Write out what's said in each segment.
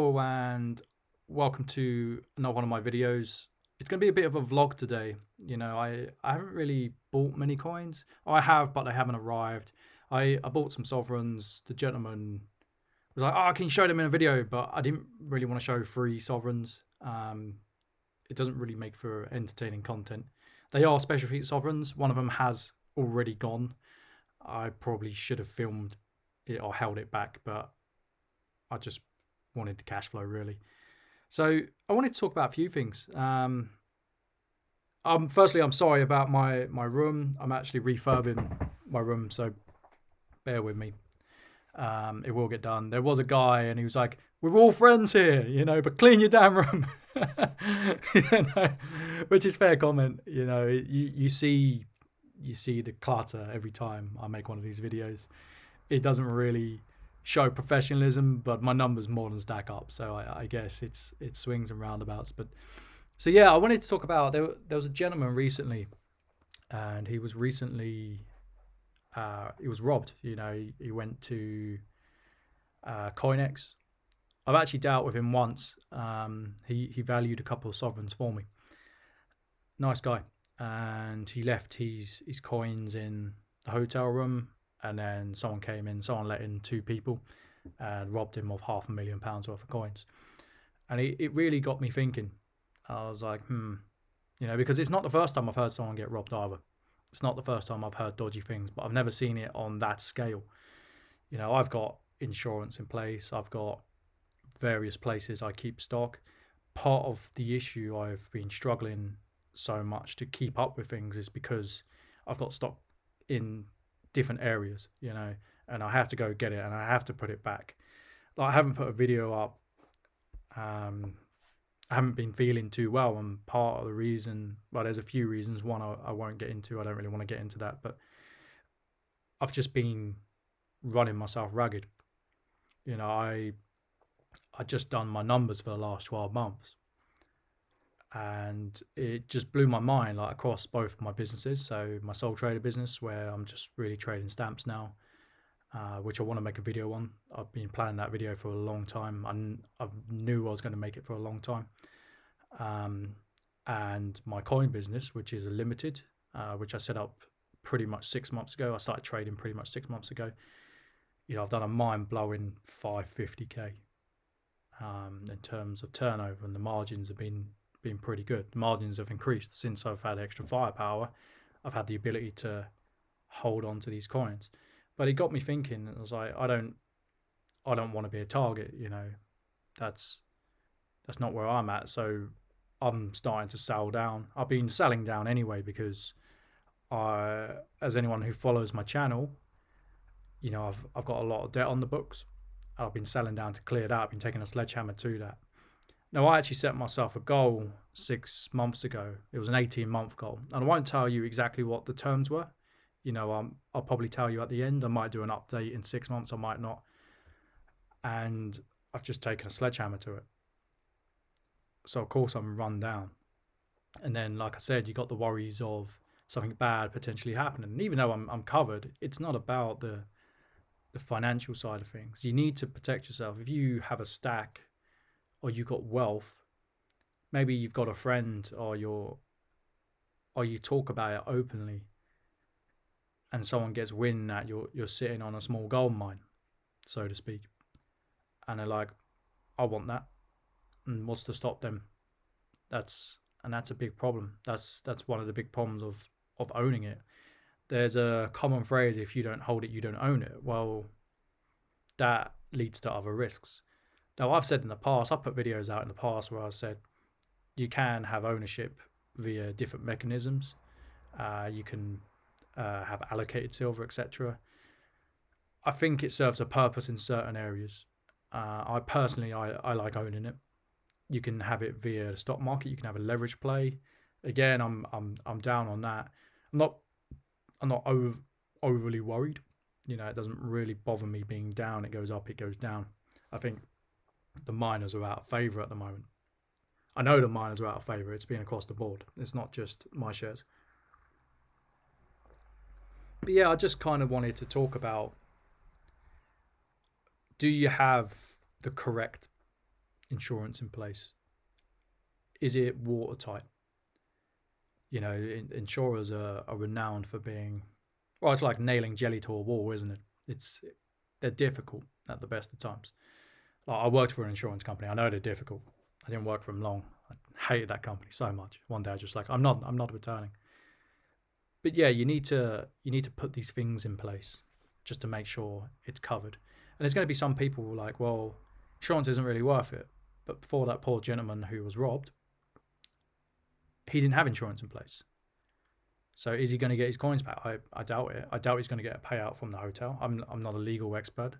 Hello and welcome to another one of my videos. It's going to be a bit of a vlog today. I haven't really bought many coins. I have, but they haven't arrived. I bought some sovereigns. The gentleman was like, "Oh, can you show them in a video?" But I didn't really want to show free sovereigns. It doesn't really make for entertaining content. They are special feat sovereigns. One of them has already gone. I probably should have filmed it or held it back, but I just wanted the cash flow really. So I wanted to talk about a few things. Firstly, I'm sorry about my room. I'm actually refurbing my room, so bear with me. It will get done. There was a guy, and he was like, "We're all friends here, but clean your damn room," which is fair comment. You see the clutter every time I make one of these videos. It doesn't really show professionalism, but my numbers more than stack up. So I guess it swings and roundabouts. But so yeah, I wanted to talk about there was a gentleman recently, and he was recently he was robbed. He went to CoinEx. I've actually dealt with him once. He valued a couple of sovereigns for me. Nice guy, and he left his coins in the hotel room. And then someone let in two people and robbed him of £500,000 worth of coins. And it really got me thinking. I was like, because it's not the first time I've heard someone get robbed either. It's not the first time I've heard dodgy things, but I've never seen it on that scale. I've got insurance in place. I've got various places I keep stock. Part of the issue I've been struggling so much to keep up with things is because I've got stock in different areas, and I have to go get it and I have to put it back. Like, I haven't put a video up. I haven't been feeling too well, and part of the reason, well, there's a few reasons. One I won't get into. I don't really want to get into that, but I've just been running myself ragged. I just done my numbers for the last 12 months, and it just blew my mind, like, across both my businesses. So my sole trader business, where I'm just really trading stamps now, which I want to make a video on. I've been planning that video for a long time. I knew I was going to make it for a long time. And my coin business, which is a limited, which I set up pretty much 6 months ago. I started trading pretty much 6 months ago. I've done a mind-blowing 550k in terms of turnover, and the margins have been pretty good. The margins have increased since I've had extra firepower. I've had the ability to hold on to these coins, but it got me thinking. I was like, I don't want to be a target. That's not where I'm at. So I'm starting to sell down. I've been selling down anyway because as anyone who follows my channel, I've got a lot of debt on the books. I've been selling down to clear that. I've been taking a sledgehammer to that. Now, I actually set myself a goal 6 months ago. It was an 18-month goal. And I won't tell you exactly what the terms were. I'll probably tell you at the end. I might do an update in 6 months. I might not. And I've just taken a sledgehammer to it. So, of course, I'm run down. And then, like I said, you got the worries of something bad potentially happening. And even though I'm covered, it's not about the financial side of things. You need to protect yourself. If you have a stack, or you got wealth, maybe you've got a friend, or you talk about it openly, and someone gets wind that you're sitting on a small gold mine, so to speak, and they're like, "I want that," and what's to stop them? That's a big problem. That's one of the big problems of owning it. There's a common phrase: "If you don't hold it, you don't own it." Well, that leads to other risks. Now, I've said in the past, I've put videos out in the past where I've said you can have ownership via different mechanisms. You can have allocated silver, etc. I think it serves a purpose in certain areas. I personally like owning it. You can have it via the stock market. You can have a leverage play. Again, I'm down on that. I'm not overly worried. It doesn't really bother me being down. It goes up, it goes down. I think the miners are out of favour at the moment. I know the miners are out of favour. It's been across the board. It's not just my shares. But yeah, I just kind of wanted to talk about, do you have the correct insurance in place? Is it watertight? Insurers are renowned for being, well, it's like nailing jelly to a wall, isn't it? They're difficult at the best of times. Like, I worked for an insurance company. I know they're difficult. I didn't work for them long. I hated that company so much. One day I was just like, I'm not returning. But yeah, you need to put these things in place just to make sure it's covered. And there's going to be some people like, well, insurance isn't really worth it. But for that poor gentleman who was robbed, he didn't have insurance in place. So is he going to get his coins back? I doubt it. I doubt he's going to get a payout from the hotel. I'm not a legal expert.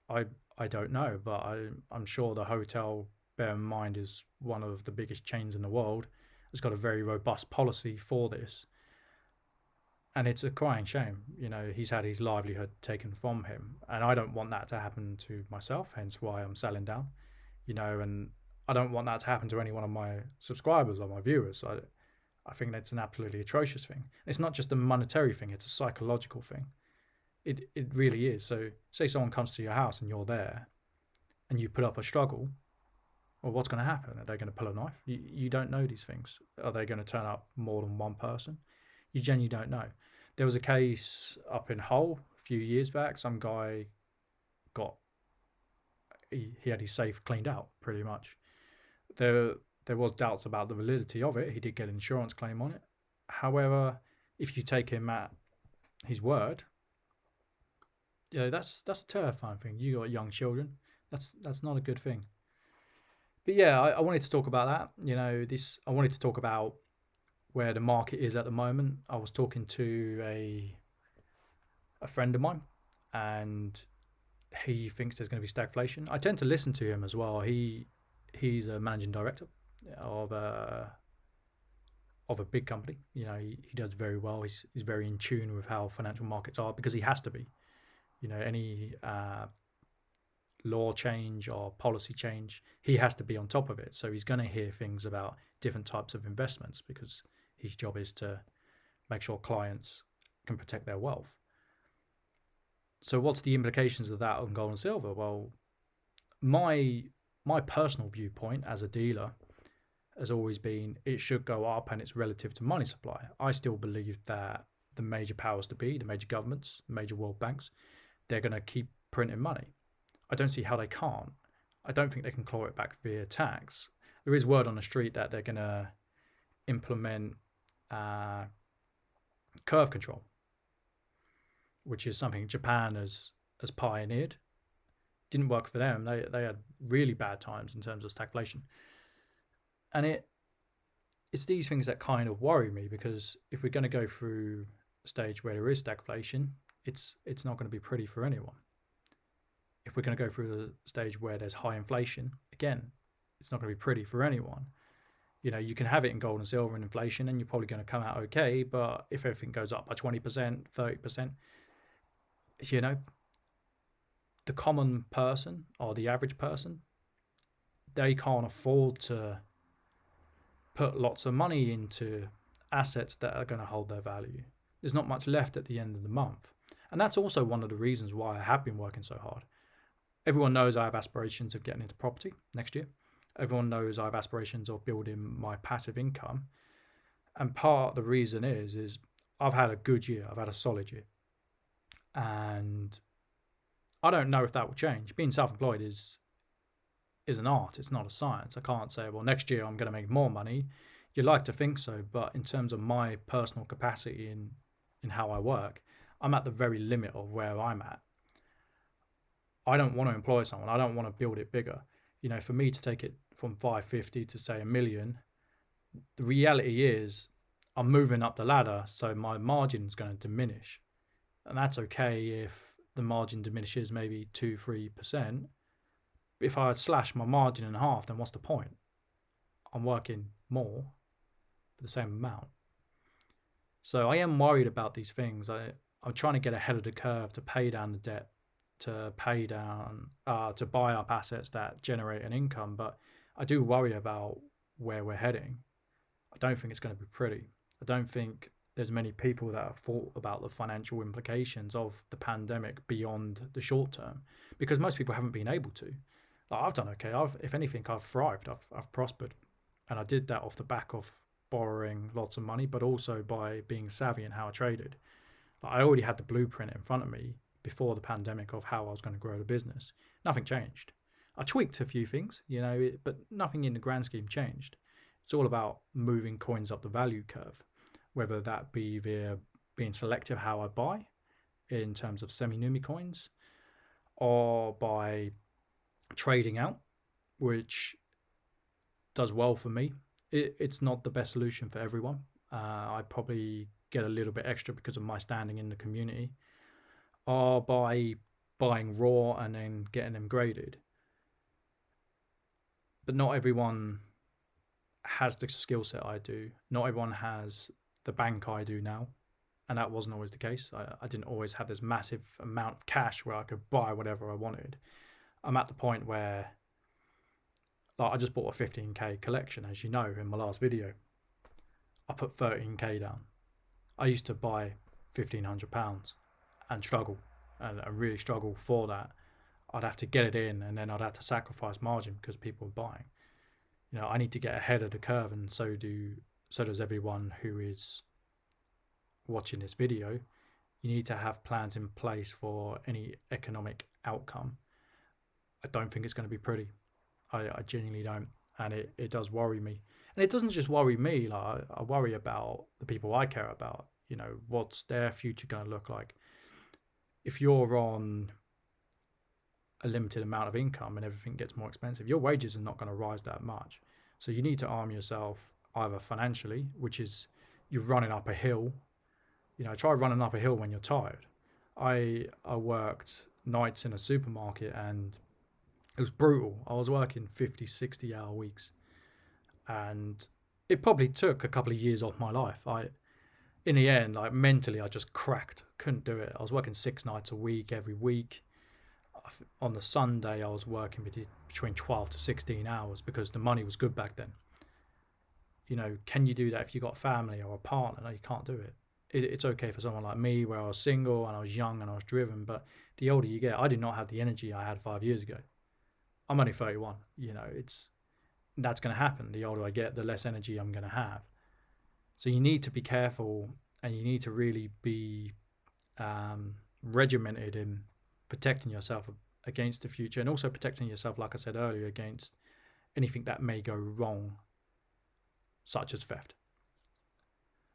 I don't know, but I'm sure the hotel, bear in mind, is one of the biggest chains in the world. It's got a very robust policy for this. And it's a crying shame. He's had his livelihood taken from him. And I don't want that to happen to myself, hence why I'm selling down. And I don't want that to happen to any one of my subscribers or my viewers. I think that's an absolutely atrocious thing. It's not just a monetary thing, it's a psychological thing. It really is. So say someone comes to your house and you're there and you put up a struggle, well, what's going to happen? Are they going to pull a knife? You don't know these things. Are they going to turn up more than one person? You genuinely don't know. There was a case up in Hull a few years back. Some guy he had his safe cleaned out, pretty much. There was doubts about the validity of it. He did get an insurance claim on it. However, if you take him at his word, that's a terrifying thing. You got young children. That's not a good thing. But yeah, I wanted to talk about that. I wanted to talk about where the market is at the moment. I was talking to a friend of mine, and he thinks there's going to be stagflation. I tend to listen to him as well. He's a managing director of a big company. He does very well. He's very in tune with how financial markets are, because he has to be. Any law change or policy change, he has to be on top of it. So he's going to hear things about different types of investments, because his job is to make sure clients can protect their wealth. So what's the implications of that on gold and silver? Well, my personal viewpoint as a dealer has always been it should go up, and it's relative to money supply. I still believe that the major powers to be, the major governments, the major world banks, they're going to keep printing money. I don't see how they can't. I don't think they can claw it back via tax. There is word on the street that they're going to implement curve control, which is something Japan has pioneered. Didn't work for them. They had really bad times in terms of stagflation. And it's these things that kind of worry me, because if we're going to go through a stage where there is stagflation, it's not going to be pretty for anyone. If we're going to go through the stage where there's high inflation, again, it's not going to be pretty for anyone. You can have it in gold and silver and inflation, and you're probably going to come out okay. But if everything goes up by 20%, 30%, the common person or the average person, they can't afford to put lots of money into assets that are going to hold their value. There's not much left at the end of the month. And that's also one of the reasons why I have been working so hard. Everyone knows I have aspirations of getting into property next year. Everyone knows I have aspirations of building my passive income. And part of the reason is I've had a good year. I've had a solid year. And I don't know if that will change. Being self-employed is an art. It's not a science. I can't say, well, next year I'm going to make more money. You'd like to think so, but in terms of my personal capacity in how I work, I'm at the very limit of where I'm at. I don't want to employ someone. I don't want to build it bigger. For me to take it from 550 to say 1 million, the reality is I'm moving up the ladder, so my margin is going to diminish. And that's okay if the margin diminishes maybe 2-3%. If I slash my margin in half, then what's the point? I'm working more for the same amount. So I am worried about these things. I'm trying to get ahead of the curve to pay down the debt, to buy up assets that generate an income. But I do worry about where we're heading. I don't think it's going to be pretty. I don't think there's many people that have thought about the financial implications of the pandemic beyond the short term, because most people haven't been able to. Like, I've done okay. If anything, I've thrived. I've prospered, and I did that off the back of borrowing lots of money, but also by being savvy in how I traded. Like, I already had the blueprint in front of me before the pandemic of how I was going to grow the business. Nothing changed. I tweaked a few things, but nothing in the grand scheme changed. It's all about moving coins up the value curve, whether that be via being selective how I buy in terms of semi-numi coins, or by trading out, which does well for me. It's not the best solution for everyone. I probably get a little bit extra because of my standing in the community, or by buying raw and then getting them graded. But not everyone has the skill set I do. Not everyone has the bank I do now, and that wasn't always the case. I didn't always have this massive amount of cash where I could buy whatever I wanted. I'm at the point where, like, I just bought a 15k collection, as you know, in my last video. I put 13k down. I used to buy £1,500 and struggle, and really struggle for that. I'd have to get it in, and then I'd have to sacrifice margin because people were buying. I need to get ahead of the curve, and so does everyone who is watching this video. You need to have plans in place for any economic outcome. I don't think it's going to be pretty. I genuinely don't, and it does worry me. And it doesn't just worry me. Like, I worry about the people I care about. What's their future going to look like? If you're on a limited amount of income and everything gets more expensive, your wages are not going to rise that much. So you need to arm yourself either financially, which is you're running up a hill. Try running up a hill when you're tired. I worked nights in a supermarket, and it was brutal. I was working 50, 60-hour weeks, and it probably took a couple of years off my life. In the end, like, mentally, I just cracked. Couldn't do it. I was working 6 nights a week every week. On the Sunday, I was working between 12 to 16 hours because the money was good back then. Can you do that if you got family or a partner? No, you can't do it. It's okay for someone like me, where I was single and I was young and I was driven, but the older you get, I did not have the energy I had 5 years ago. I'm only 31. That's going to happen. The older I get, the less energy I'm going to have. So you need to be careful, and you need to really be regimented in protecting yourself against the future, and also protecting yourself, like I said earlier, against anything that may go wrong, such as theft.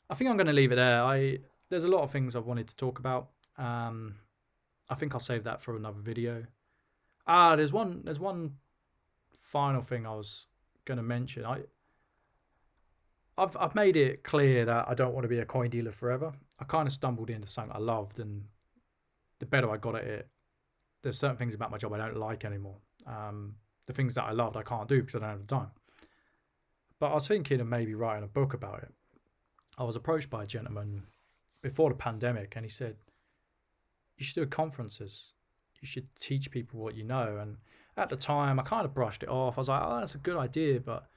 I think I'm going to leave it there. There's a lot of things I wanted to talk about. I think I'll save that for another video. There's one final thing I was going to mention. I've made it clear that I don't want to be a coin dealer forever. I kind of stumbled into something I loved, and the better I got at it, there's certain things about my job I don't like anymore. The things that I loved, I can't do because I don't have the time. But I was thinking of maybe writing a book about it. I was approached by a gentleman before the pandemic, and he said, you should do conferences. You should teach people what you know. And at the time, I kind of brushed it off. I was like, oh, that's a good idea, but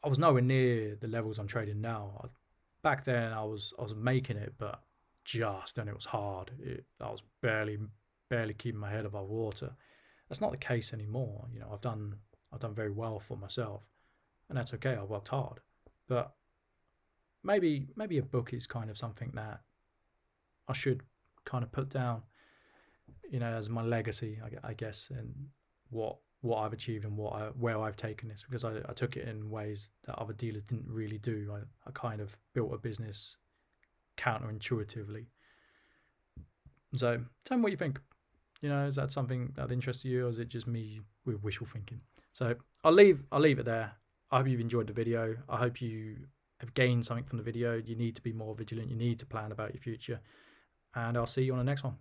I was nowhere near the levels I'm trading now. Back then, I was making it, but and it was hard. I was barely keeping my head above water. That's not the case anymore. I've done very well for myself, and that's okay. I worked hard, but maybe a book is kind of something that I should kind of put down, as my legacy, I guess, and what I've achieved and where I've taken this, because I took it in ways that other dealers didn't really do. I kind of built a business counterintuitively. So tell me what you think. Is that something that interests you, or is it just me with wishful thinking? So I'll leave it there. I hope you've enjoyed the video. I hope you have gained something from the video. You need to be more vigilant. You need to plan about your future. And I'll see you on the next one.